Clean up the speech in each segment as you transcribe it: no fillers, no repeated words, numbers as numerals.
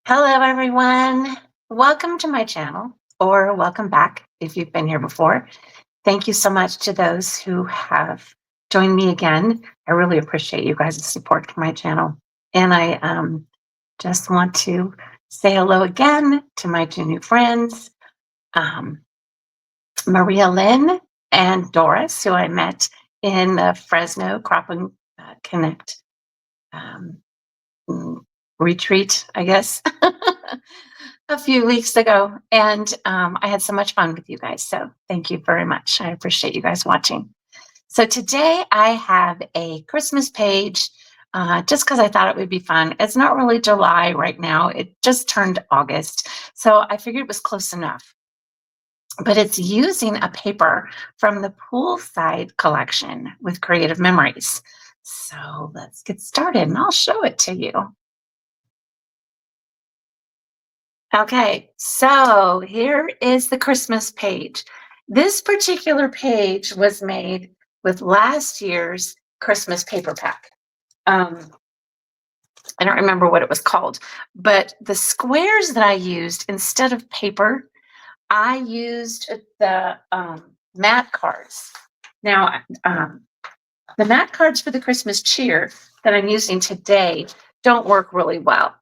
Hello, everyone. Welcome to my channel, or welcome back if you've been here before. Thank you so much to those who have joined me again. I really appreciate you guys' support for my channel. And I just want to say hello again to my two new friends, um, Maria Lynn and Doris, who I met in the Fresno Crop and Connect um, retreat, I guess, a few weeks ago. And I had so much fun with you guys. So thank you very much. I appreciate you guys watching. So today I have a Christmas page just because I thought it would be fun. It's not really July right now. It just turned August. So I figured it was close enough. But it's using a paper from the Poolside collection with Creative Memories. So let's get started and I'll show it to you. Okay, so here is the Christmas page. This particular page was made with last year's Christmas paper pack. I don't remember what it was called, but the squares that I used instead of paper, I used the mat cards. Now, the mat cards for the Christmas cheer that I'm using today don't work really well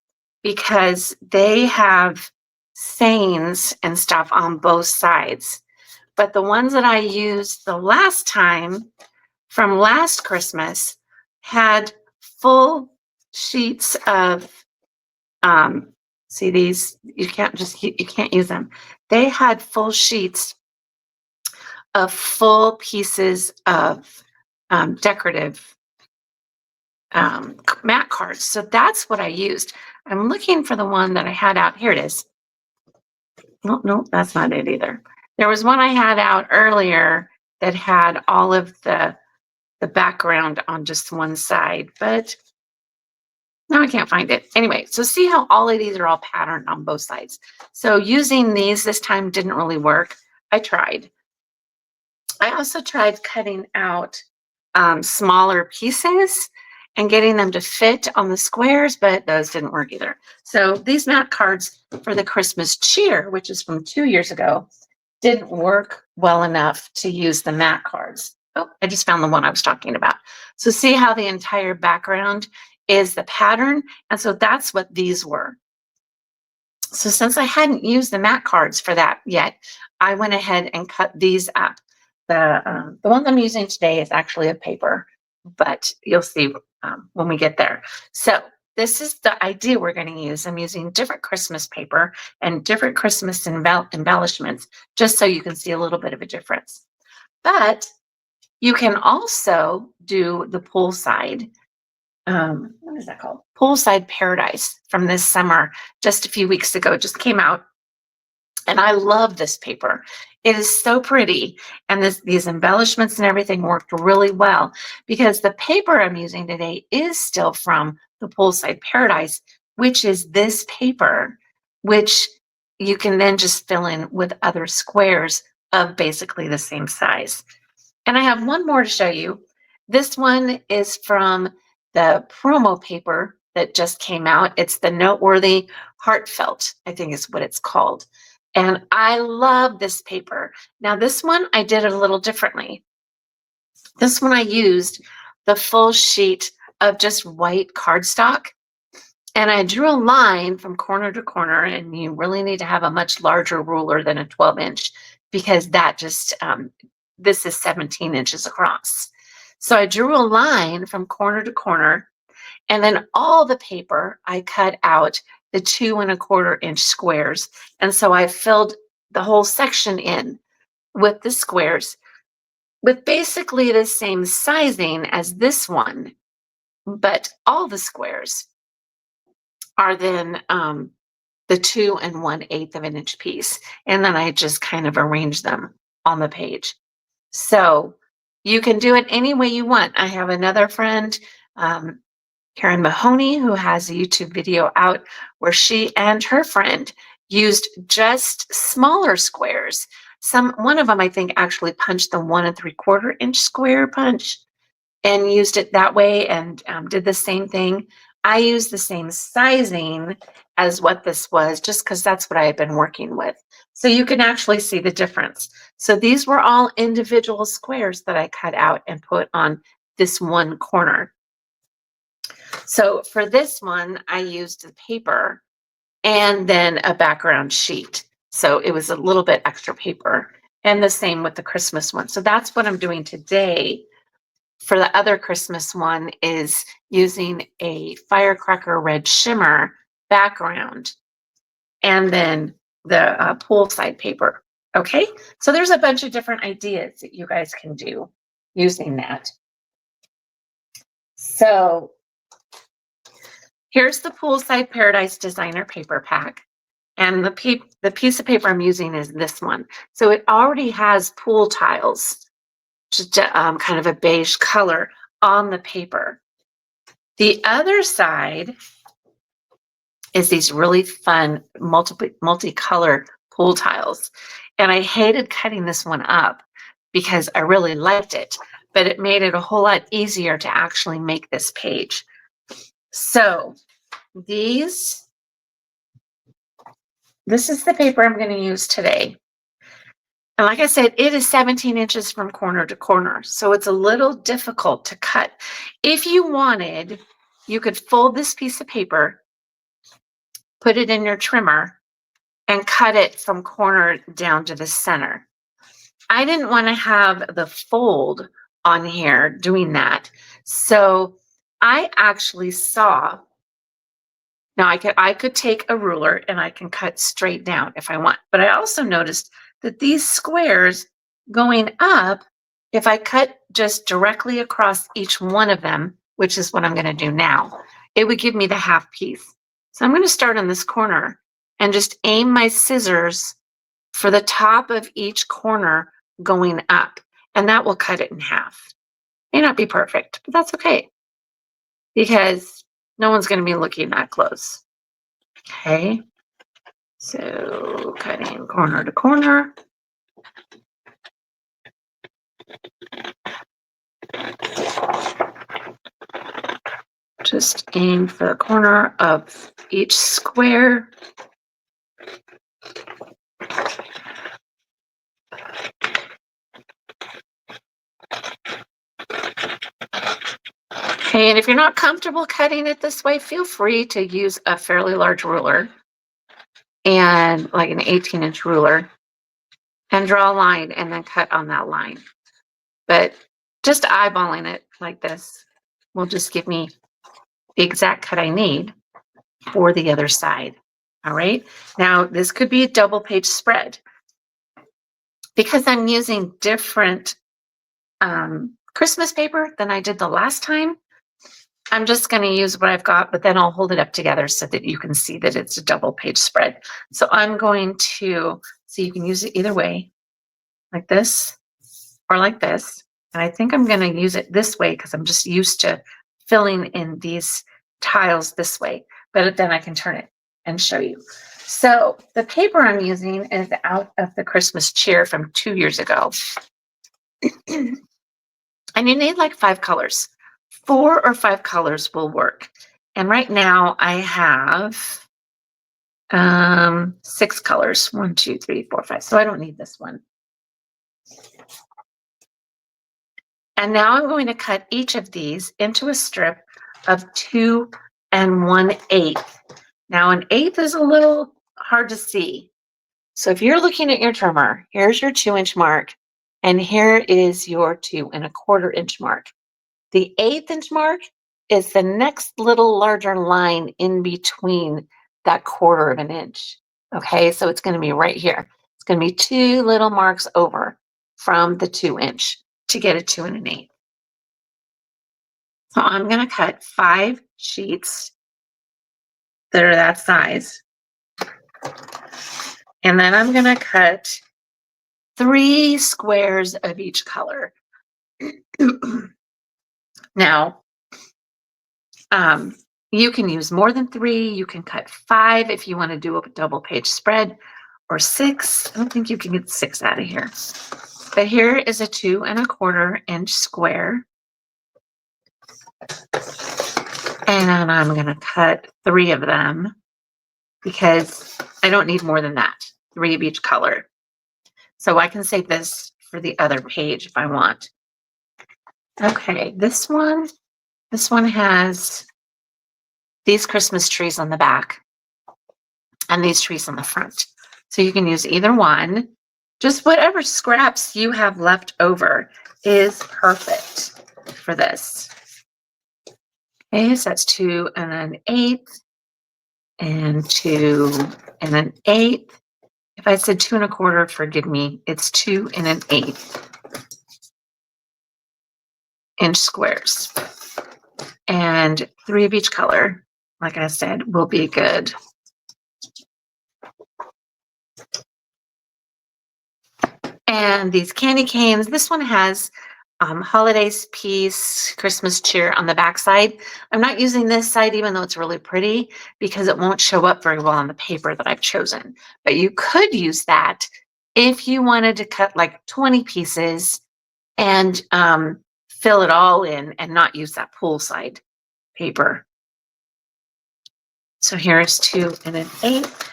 because they have sayings and stuff on both sides. But the ones that I used the last time from last Christmas had full sheets of see these, you can't use them. They had full sheets of full pieces of decorative mat cards. So that's what I used. I'm looking for the one that I had out. Here it is. No, that's not it either. There was one I had out earlier that had all of the background on just one side, but now I can't find it. Anyway, so see how all of these are all patterned on both sides. So using these this time didn't really work. I tried. I also tried cutting out smaller pieces and getting them to fit on the squares, but those didn't work either. So these mat cards for the Christmas cheer, which is from 2 years ago, didn't work well enough to use the mat cards. Oh, I just found the one I was talking about. So see how the entire background is the pattern? And so that's what these were. So since I hadn't used the mat cards for that yet, I went ahead and cut these up. The ones I'm using today is actually a paper, but you'll see when we get there. So this is the idea we're going to use. I'm using different Christmas paper and different Christmas embellishments, just so you can see a little bit of a difference. But you can also do the Poolside. What is that called? Poolside Paradise from this summer, just a few weeks ago, just came out. And I love this paper. It is so pretty. And these embellishments and everything worked really well because the paper I'm using today is still from the Poolside Paradise, which is this paper, which you can then just fill in with other squares of basically the same size. And I have one more to show you. This one is from the promo paper that just came out. It's the Noteworthy Heartfelt, I think is what it's called. And I love this paper. Now, this one I did it a little differently. This one I used the full sheet of just white cardstock. And I drew a line from corner to corner, and you really need to have a much larger ruler than a 12-inch because that just, this is 17 inches across. So I drew a line from corner to corner, and then all the paper I cut out the 2 1/4 inch squares. And so I filled the whole section in with the squares with basically the same sizing as this one, but all the squares are then the 2 1/8 of an inch piece. And then I just kind of arrange them on the page. So you can do it any way you want. I have another friend, Karen Mahoney, who has a YouTube video out where she and her friend used just smaller squares. One of them, I think, actually punched the 1 3/4 inch square punch and used it that way and did the same thing I use the same sizing as what this was, just because that's what I had been working with. So you can actually see the difference. So these were all individual squares that I cut out and put on this one corner. So for this one, I used the paper and then a background sheet. So it was a little bit extra paper, and the same with the Christmas one. So that's what I'm doing today. For the other Christmas one is using a firecracker red shimmer background and then the poolside paper. Okay, so there's a bunch of different ideas that you guys can do using that. So here's the Poolside Paradise Designer Paper Pack. And the piece of paper I'm using is this one. So it already has pool tiles, just kind of a beige color on the paper. The other side is these really fun multicolor pool tiles. And I hated cutting this one up because I really liked it, but it made it a whole lot easier to actually make this page. So this is the paper I'm going to use today. And like I said, it is 17 inches from corner to corner, so it's a little difficult to cut. If you wanted, you could fold this piece of paper, put it in your trimmer, and cut it from corner down to the center. I didn't want to have the fold on here doing that, so I actually saw. Now I could take a ruler and I can cut straight down if I want, but I also noticed that these squares going up, if I cut just directly across each one of them, which is what I'm going to do now, it would give me the half piece. So I'm going to start on this corner and just aim my scissors for the top of each corner going up, and that will cut it in half. May not be perfect, but that's okay because no one's going to be looking that close. Okay, so cutting corner to corner. Just aim for the corner of each square. Okay, and if you're not comfortable cutting it this way, feel free to use a fairly large ruler and like an 18-inch ruler and draw a line and then cut on that line. But just eyeballing it like this will just give me the exact cut I need for the other side. All right, now this could be a double page spread. Because I'm using different Christmas paper than I did the last time, I'm just going to use what I've got, but then I'll hold it up together so that you can see that it's a double page spread. So I'm going to, so you can use it either way, like this or like this. And I think I'm going to use it this way because I'm just used to filling in these tiles this way, but then I can turn it and show you. So the paper I'm using is out of the Christmas cheer from 2 years ago. And you need like 5 colors. 4 or 5 colors will work. And right now I have 6 colors. 1, 2, 3, 4, 5. So I don't need this one. And now I'm going to cut each of these into a strip of 2 1/8. Now an eighth is a little hard to see. So if you're looking at your trimmer, here's your 2-inch mark, and here is your 2 1/4 inch mark. The 1/8 inch mark is the next little larger line in between that 1/4 of an inch. Okay, so it's going to be right here. It's going to be 2 little marks over from the 2-inch to get a 2 1/8. So I'm going to cut 5 sheets that are that size. And then I'm going to cut 3 squares of each color. Now, you can use more than 3. You can cut 5 if you want to do a double page spread, or 6. I don't think you can get 6 out of here. But here is a 2 1/4 inch square. And I'm going to cut 3 of them because I don't need more than that, 3 of each color. So I can save this for the other page if I want. Okay, this one has these Christmas trees on the back and these trees on the front. So you can use either one. Just whatever scraps you have left over is perfect for this. Okay, so that's 2 and 1/8 and 2 and 1/8. If I said 2 1/4, forgive me, it's 2 and 1/8 inch squares. And 3 of each color, like I said, will be good. And these candy canes, this one has holidays piece, Christmas cheer on the back side. I'm not using this side, even though it's really pretty, because it won't show up very well on the paper that I've chosen. But you could use that if you wanted to cut like 20 pieces and fill it all in and not use that poolside paper. So here's 2 and 1/8.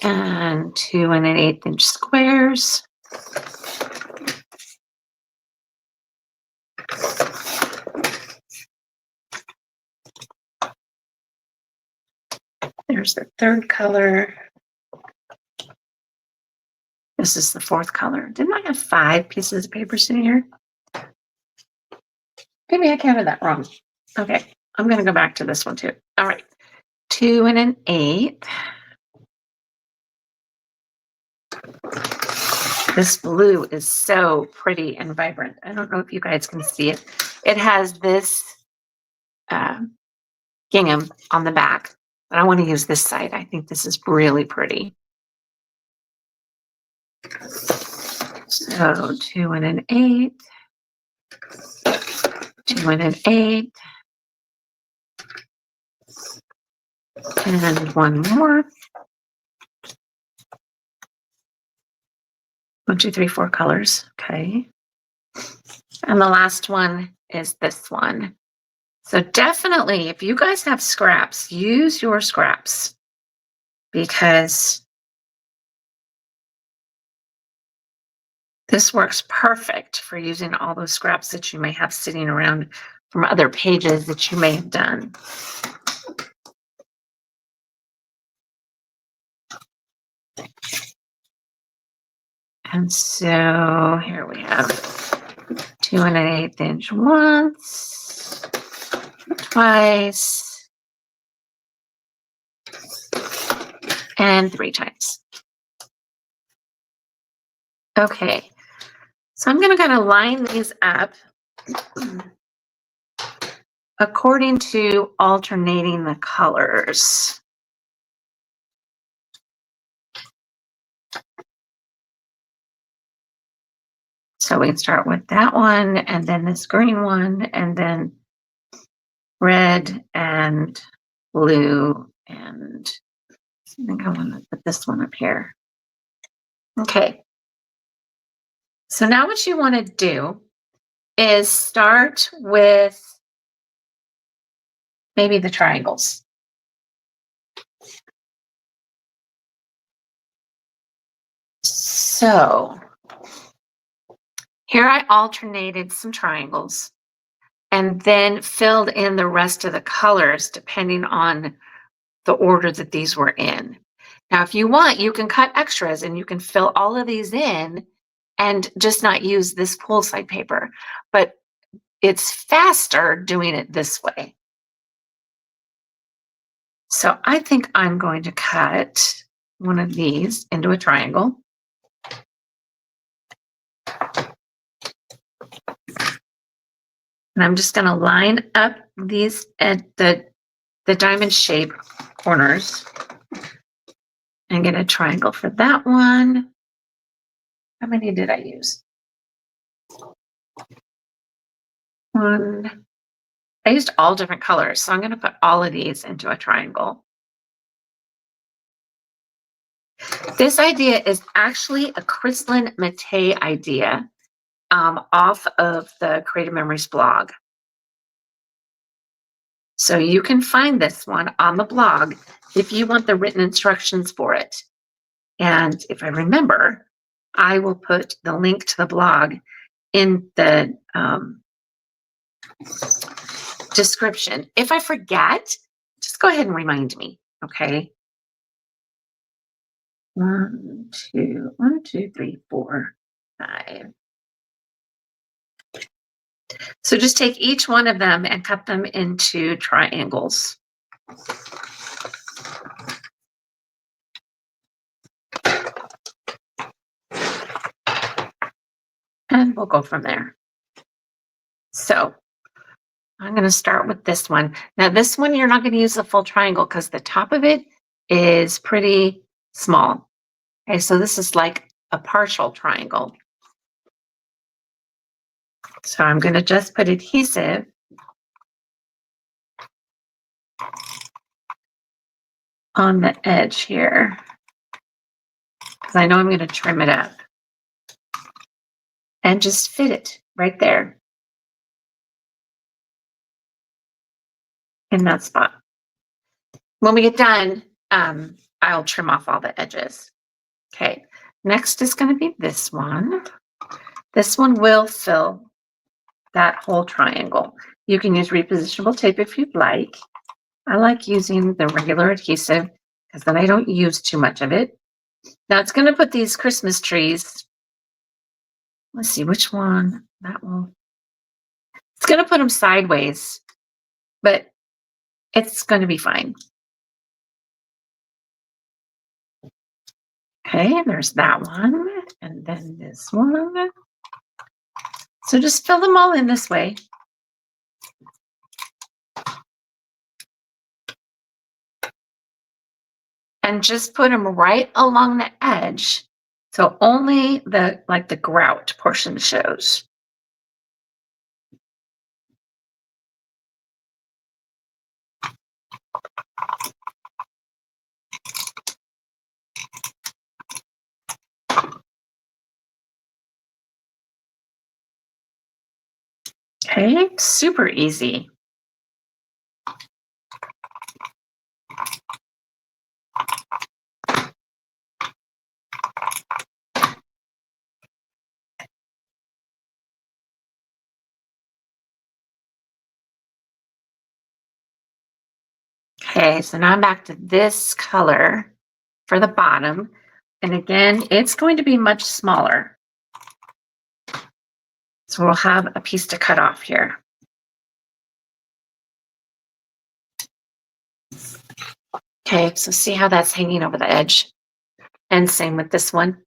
And 2 and 1/8 inch squares. There's the third color. This is the 4th color. Didn't I have 5 pieces of paper sitting here? Maybe I counted that wrong. Okay, I'm going to go back to this one too. All right, 2 and 1/8. This blue is so pretty and vibrant. I don't know if you guys can see it. It has this gingham on the back, but I want to use this side. I think this is really pretty. So 2 and 1/8, 2 and 1/8, and one more. 1, 2, 3, 4 colors. Okay. And the last one is this one. So definitely, if you guys have scraps, use your scraps because this works perfect for using all those scraps that you may have sitting around from other pages that you may have done. And so here we have 2 and 1/8 inch once, twice, and 3 times. Okay, so I'm going to kind of line these up according to alternating the colors. So we can start with that one, and then this green one, and then red and blue, and I think I want to put this one up here. Okay. So now what you want to do is start with maybe the triangles. So here I alternated some triangles and then filled in the rest of the colors depending on the order that these were in. Now, if you want, you can cut extras and you can fill all of these in and just not use this poolside paper, but it's faster doing it this way. So I think I'm going to cut one of these into a triangle. And I'm just going to line up these at the diamond shape corners and get a triangle for that one. How many did I use? 1. I used all different colors, so I'm going to put all of these into a triangle. This idea is actually a Kryslin Matei idea off of the Creative Memories blog. So you can find this one on the blog if you want the written instructions for it. And if I remember, I will put the link to the blog in the description. If I forget, just go ahead and remind me, okay? 1, 2, 1, 2, 3, 4, 5. So just take each one of them and cut them into triangles. And we'll go from there. So I'm going to start with this one. Now, this one, you're not going to use the full triangle because the top of it is pretty small. Okay, so this is like a partial triangle. So I'm going to just put adhesive on the edge here because I know I'm going to trim it up. And just fit it right there in that spot. When we get done, I'll trim off all the edges. Okay, next is going to be this one. This one will fill that whole triangle. You can use repositionable tape if you'd like. I like using the regular adhesive because then I don't use too much of it. Now it's going to put these Christmas trees. Let's see which one. That one. It's going to put them sideways, but it's going to be fine. Okay, there's that one, and then this one. So just fill them all in this way. And just put them right along the edge. So only the grout portion shows. Okay, super easy. Okay, so now I'm back to this color for the bottom. And again, it's going to be much smaller. So we'll have a piece to cut off here. Okay, so see how that's hanging over the edge? And same with this one.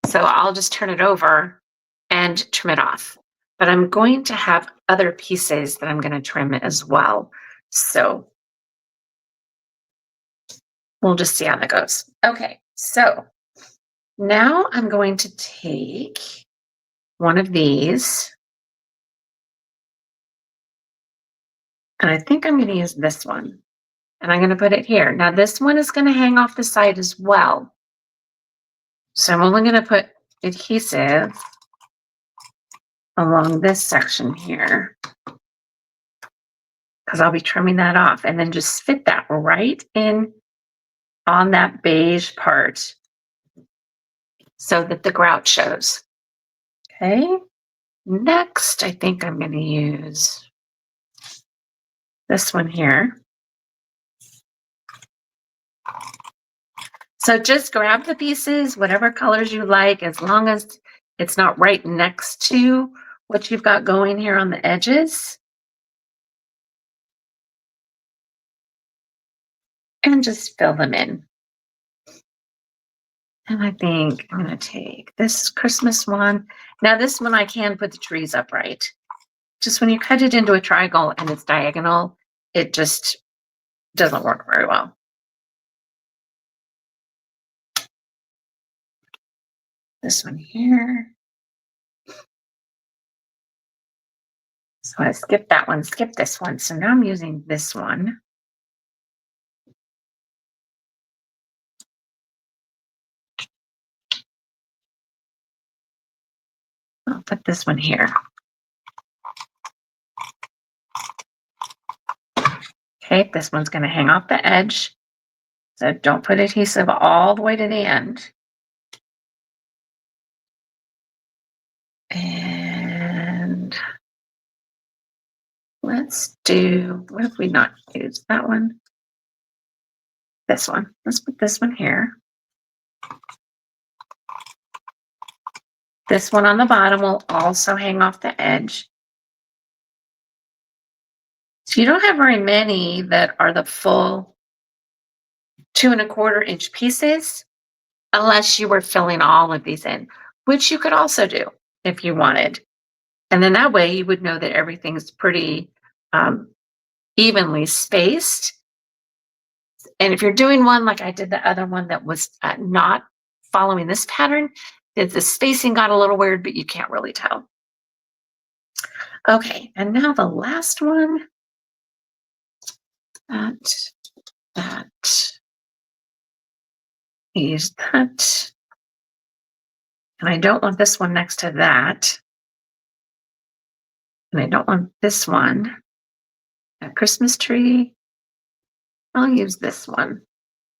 So I'll just turn it over and trim it off. But I'm going to have other pieces that I'm going to trim as well. So we'll just see how that goes. Okay, so now I'm going to take one of these. And I think I'm going to use this one. And I'm going to put it here. Now this one is going to hang off the side as well. So I'm only going to put adhesive along this section here because I'll be trimming that off and then just fit that right in on that beige part so that the grout shows. Okay, next I think I'm going to use this one here. So just grab the pieces, whatever colors you like, as long as it's not right next to what you've got going here on the edges. And just fill them in. And I think I'm going to take this Christmas one. Now this one I can put the trees upright. Just when you cut it into a triangle and it's diagonal, it just doesn't work very well. This one here. So I skipped that one, skipped this one. So now I'm using this one. put this one here. Okay, this one's going to hang off the edge. So don't put adhesive all the way to the end. And let's do, what if we not use that one? This one. Let's put this one here. This one on the bottom will also hang off the edge. So you don't have very many that are the full 2 1/4 inch pieces, unless you were filling all of these in, which you could also do if you wanted. And then that way you would know that everything's pretty evenly spaced. And if you're doing one like I did the other one that was not following this pattern, the spacing got a little weird, but you can't really tell. Okay, and now the last one. That. Use that. And I don't want this one next to that. And I don't want this one. A Christmas tree. I'll use this one.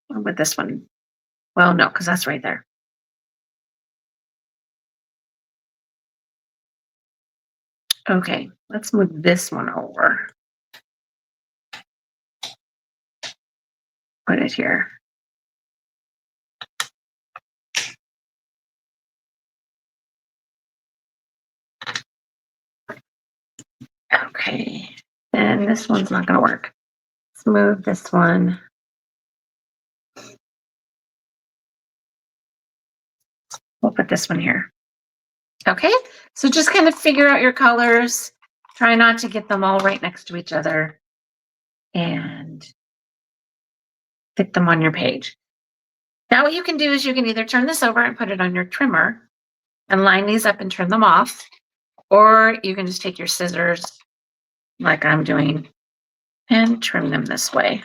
What would this one? Well, no, because that's right there. Okay, let's move this one over. Put it here. Okay, and this one's not going to work. Let's move this one. We'll put this one here. Okay, so just kind of figure out your colors. Try not to get them all right next to each other. And fit them on your page. Now what you can do is you can either turn this over and put it on your trimmer and line these up and trim them off, or you can just take your scissors like I'm doing and trim them this way.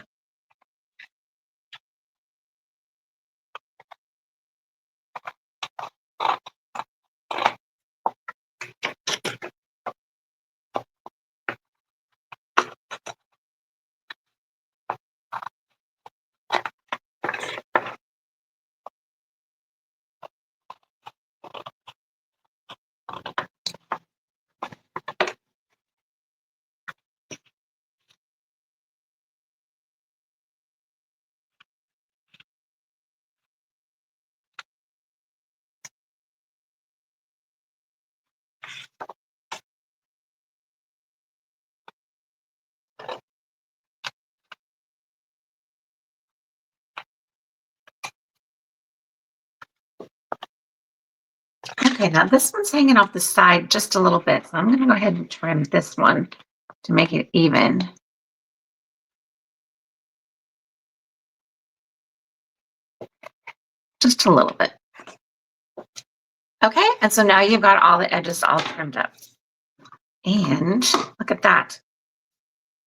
Okay, now this one's hanging off the side just a little bit, so I'm going to go ahead and trim this one to make it even. Just a little bit. Okay, and so now you've got all the edges all trimmed up. And look at that.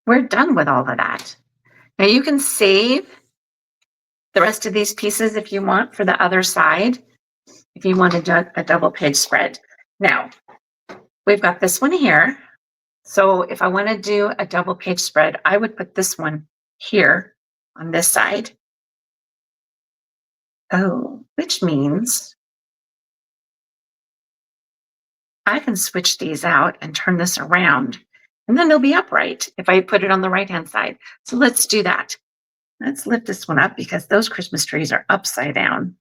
We're done with all of that. Now you can save the rest of these pieces if you want for the other side, if you want a double page spread. Now, we've got this one here. So if I want to do a double page spread, I would put this one here on this side. Oh, which means I can switch these out and turn this around, and then they'll be upright if I put it on the right-hand side. So let's do that. Let's lift this one up because those Christmas trees are upside down.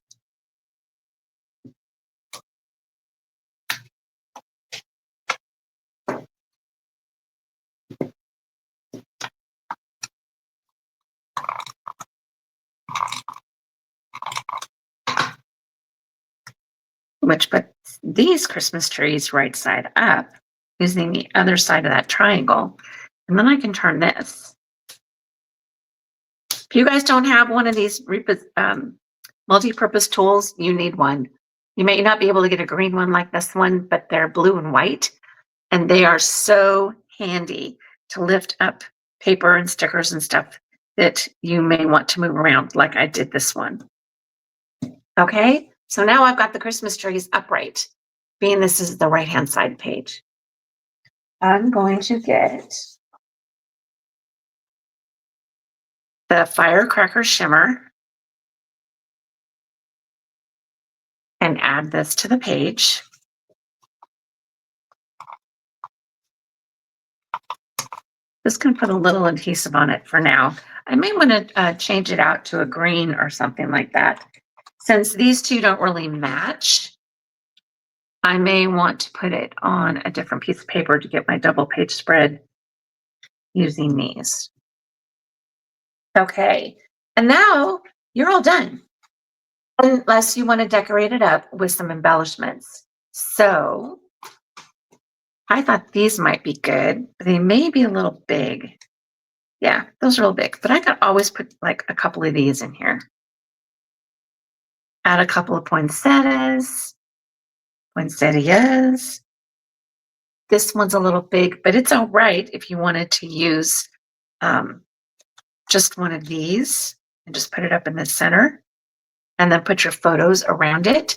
Which puts these Christmas trees right side up using the other side of that triangle. And then I can turn this. If you guys don't have one of these multi-purpose tools, you need one. You may not be able to get a green one like this one, but they're blue and white, and they are so handy to lift up paper and stickers and stuff that you may want to move around like I did this one. Okay, so now I've got the Christmas trees upright being this is the right-hand side page, I'm going to get the Firecracker Shimmer and add this to the page. Just going to put a little adhesive on it for now. I may want to change it out to a green or something like that. Since these two don't really match, I may want to put it on a different piece of paper to get my double page spread using these. Okay, and now you're all done. Unless you want to decorate it up with some embellishments. So I thought these might be good, but they may be a little big. Yeah, those are a little big, but I could always put like a couple of these in here. Add a couple of poinsettias. This one's a little big, but it's all right if you wanted to use just one of these and just put it up in the center and then put your photos around it.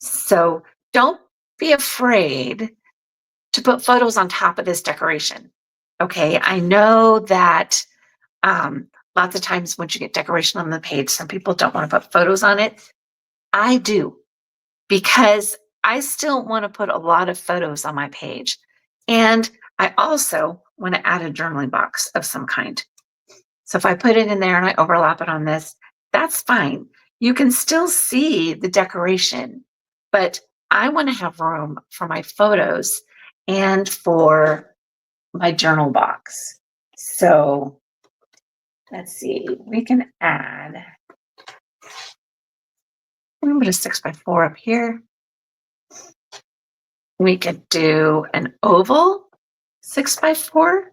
So don't be afraid to put photos on top of this decoration. Okay, I know that lots of times once you get decoration on the page, some people don't want to put photos on it. I do, because I still want to put a lot of photos on my page. And I also want to add a journaling box of some kind. So if I put it in there and I overlap it on this, that's fine. You can still see the decoration, but I want to have room for my photos and for my journal box. So let's see, we can add, I'm going to put a 6x4 up here. We could do an oval 6x4.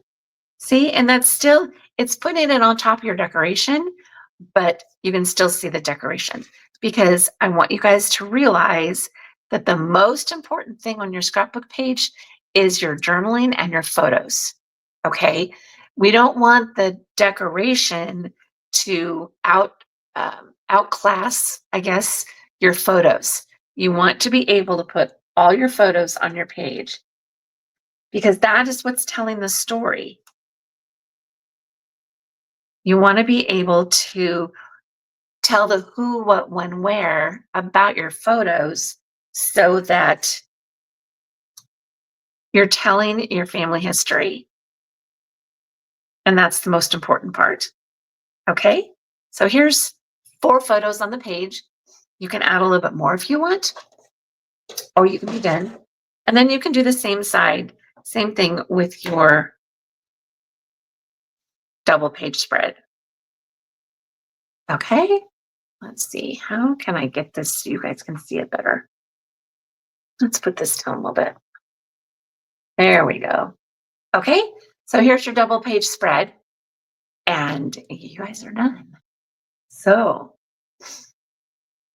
See, and that's still, it's putting it on top of your decoration, but you can still see the decoration, because I want you guys to realize that the most important thing on your scrapbook page is your journaling and your photos. Okay, we don't want the decoration to outclass, I guess, your photos. You want to be able to put all your photos on your page, because that is what's telling the story. You want to be able to tell the who, what, when, where about your photos so that you're telling your family history. And that's the most important part. Okay, so here's 4 photos on the page. You can add a little bit more if you want, or you can be done. And then you can do the same side, same thing with your double page spread. Okay, let's see, how can I get this so you guys can see it better? Let's put this down a little bit. There we go. Okay, so here's your double page spread, and you guys are done. So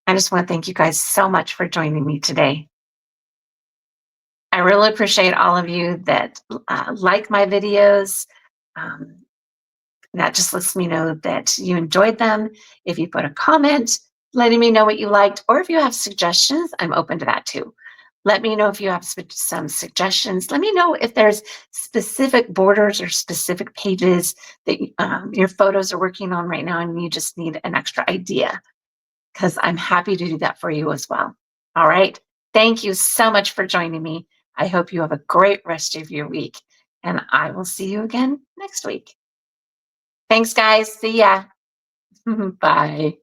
I just want to thank you guys so much for joining me today. I really appreciate all of you that like my videos. That just lets me know that you enjoyed them. If you put a comment letting me know what you liked, or if you have suggestions, I'm open to that too. Let me know if you have some suggestions. Let me know if there's specific borders or specific pages that your photos are working on right now and you just need an extra idea, because I'm happy to do that for you as well. All right. Thank you so much for joining me. I hope you have a great rest of your week, and I will see you again next week. Thanks, guys. See ya. Bye.